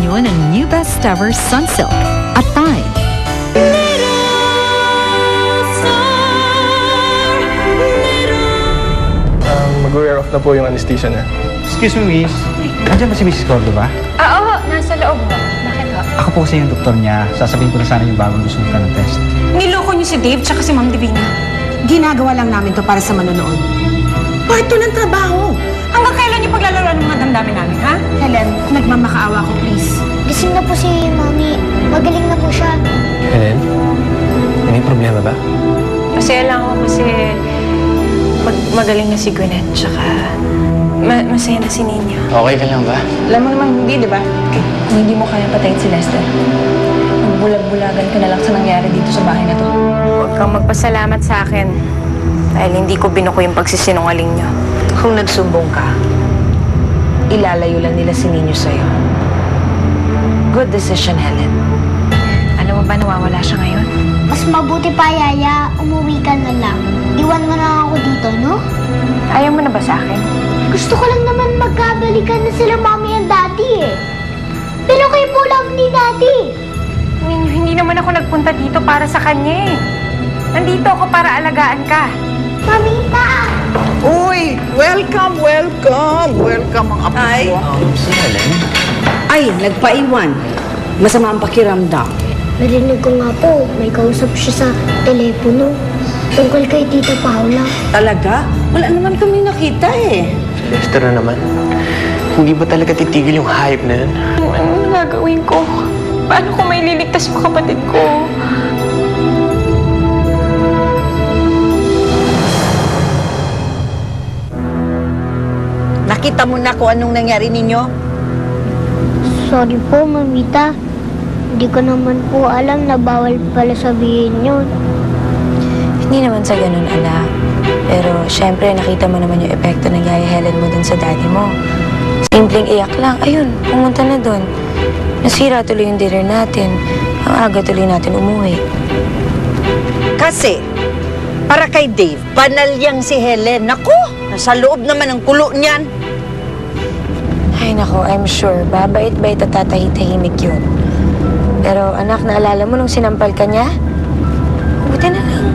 ngayon ang new best ever Sunsilk at Tide. Mag-wear off na po yung anesthesia niya. Excuse me, miss. Nandiyan ba si Mrs. Cordova? Oo, nasa loob ho. Bakit ho? Ako po kasi yung doktor niya. Sasabihin ko na sana yung bagong resulta ng test. Niloko niyo si Dave tsaka si Ma'am Divina. Ginagawa lang namin to para sa manonood. Part to ng trabaho. Hanggang kailan niyo paglalaroan ng mga damdamin namin, ha? Helen, nagmamakaawa ko, please. Gising na po si Mami. Magaling na po siya. Helen, may problema ba? Masaya lang ako kasi magaling na si Gwyneth tsaka masaya na si Nino. Okay ka lang ba? Alam mo namang hindi, di ba? Kung hindi mo kaya patayin si Lester, magbulag-bulagan ka na lang sa nangyari dito sa bahay na to. Huwag kang magpasalamat sa akin dahil hindi ko binuko yung pagsisinungaling niyo. Kung nagsumbong ka, ilalayo lang nila si Nino sa'yo. Good decision, Helen. Alam mo ba nawawala siya ngayon? Mas mabuti pa, Yaya. Umuwi ka na lang. Iwan mo na ako dito, no? Ayaw mo na ba sa akin? Gusto ko lang naman magkabalikan na sila Mommy and Daddy, eh. Pero kayo po love ni Daddy. Hindi naman ako nagpunta dito para sa kanya, eh. Nandito ako para alagaan ka. Mamita! Uy! Welcome, welcome! Welcome ang apo ko. Si Helen? Ay, nagpaiwan. Masama ang pakiramdam. Narinig ko nga po, may kausap siya sa telepono. Tungkol kay Tita Paula. Talaga? Wala naman kami nakita eh. Si Lester na naman. Hindi ba talaga titigil yung hype na yun? Anong gagawin ko? Paano ko may liligtas yung kapatid ko? Nakita mo na kung anong nangyari ninyo? Sorry po, Mamita. Hindi ko naman po alam na bawal pala sabihin yun. Hindi naman sa ganun, anak. Pero, syempre, nakita mo naman yung epekto ng Yaya Helen mo dun sa daddy mo. Simpleng iyak lang. Ayun, pumunta na dun. Nasira tuloy yung dinner natin. Ang aga tuloy natin umuwi. Kasi, para kay Dave, panalyang si Helen. Naku! Nasa loob naman ang kulo niyan. Ay, nako, I'm sure. Babait-bait at tatahitahimik yun. Pero, anak, naalala mo nung sinampal ka niya? Buti na lang.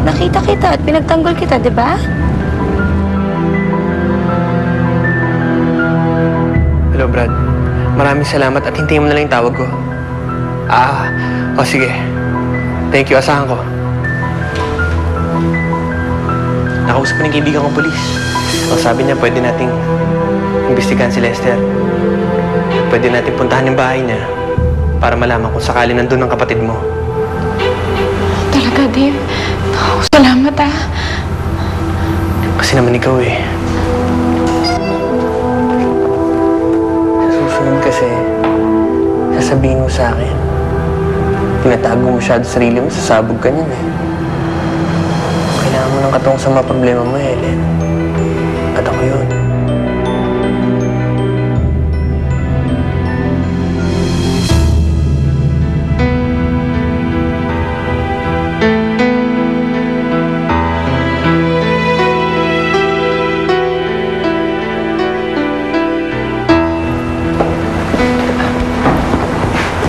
Nakita kita at pinagtanggol kita, di ba? Hello, Brad. Maraming salamat at hintayin mo na lang yung tawag ko. Sige. Thank you, asahan ko. Nakausap ko ng kaibigan kong polis. Ang sabi niya, pwede nating imbestigahan si Lester. Pwede nating puntahan yung bahay niya para malaman kung sakali nandun ang kapatid mo. Talaga, Dave? Salamat, ah. Kasi naman ikaw eh. Sa susunod kasi, sasabihin mo sa akin, tinatago mo masyado sarili mo, sasabog ka niyan eh. Kailangan mo ng katong sa mga problema mo, Helen. At ako yun.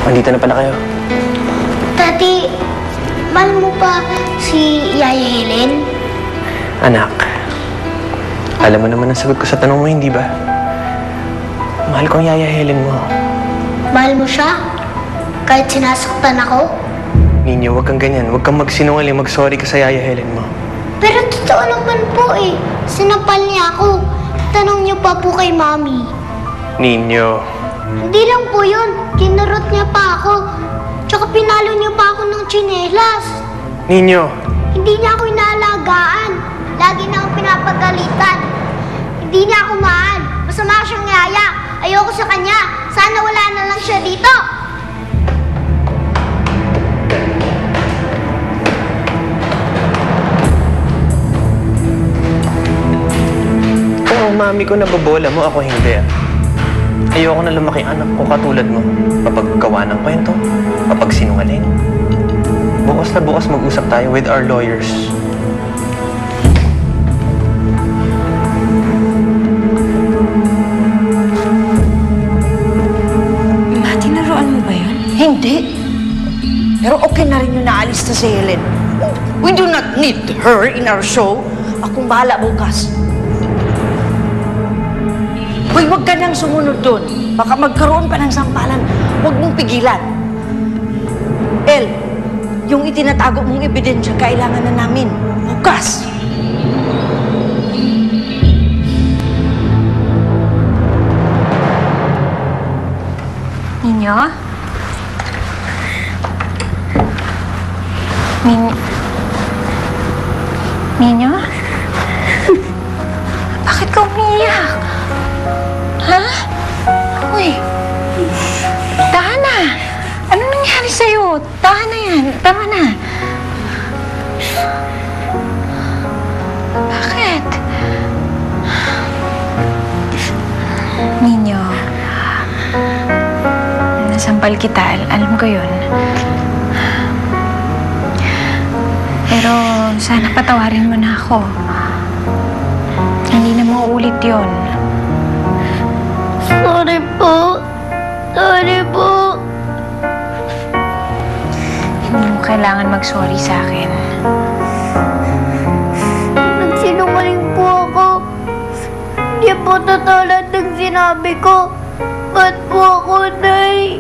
Nandito na pala kayo. Tati, mahal mo pa si Yaya Helen? Anak, alam mo naman ang sagot ko sa tanong mo, hindi ba? Mahal ko ang Yaya Helen mo. Mahal mo siya? Kahit sinasaktan ako? Ninyo, huwag kang ganyan. Huwag kang magsinungaling, mag-sorry ka sa Yaya Helen mo. Pero totoo naman po eh. Sinampal niya ako. Tanong niyo pa po kay Mami. Ninyo. Hindi lang po yun. Kinurot niya pa ako. Tsaka pinalo niya pa ako ng tsinelas. Ninyo. Hindi niya ako inaalagaan. Lagi na akong pinapagalitan. Hindi niya ako mahal. Masama siyang yaya. Ayoko sa kanya. Sana wala na lang siya dito. Kung ang mami ko nabobola mo, ako hindi. Ayoko na lumaki anak ko katulad mo. Papaggawa ng kwento, papagsinungaling. Bukas na bukas mag-usap tayo with our lawyers. Mati, Hindi. Pero okay na rin yung naalis na si Helen. We do not need her in our show. Akong bahala bukas. Hoy, huwag ka nang sumunod doon. Baka magkaroon pa ng sampalan. Huwag mong pigilan. El, yung itinatago mong ebidensya, kailangan na namin. Bukas. Ninyo? Ninyo? Bakit ka umiiyak? Ha? Uy, tahan na. Ano nangyari sa'yo? Tahan na yan. Tama na. Bakit? Ninyo, nasampal kita. Alam ko yun. Pero sana patawarin mo na ako. Hindi na mauulit yun. Sorry po. Sorry po. Hindi mo kailangan mag-sorry sa akin. Nagsinungaling po ako. Hindi po totoo lahat ng sinabi ko. Ba't po ako, Nay?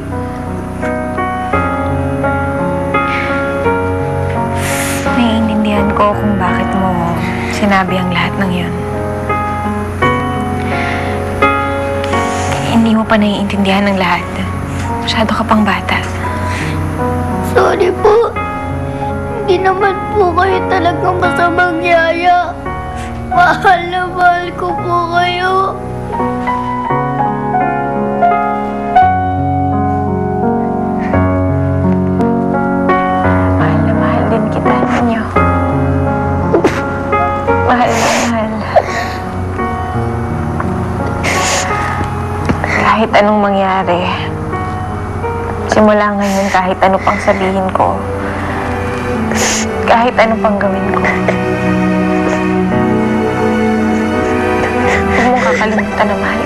Naiintindihan ko kung bakit mo sinabi ang lahat ng yun. Hindi mo pa naiintindihan ng lahat. Masyado ka pang bata. Sorry po. Hindi naman po kayo talagang masamang yaya. Mahal na mahal ko po kayo. Mahal na mahal din kita, Ninyo. Mahal na mahal. Kahit anong mangyari, simula ngayon kahit ano pang sabihin ko, kahit ano pang gawin ko, huwag mong kakalimutan na mahal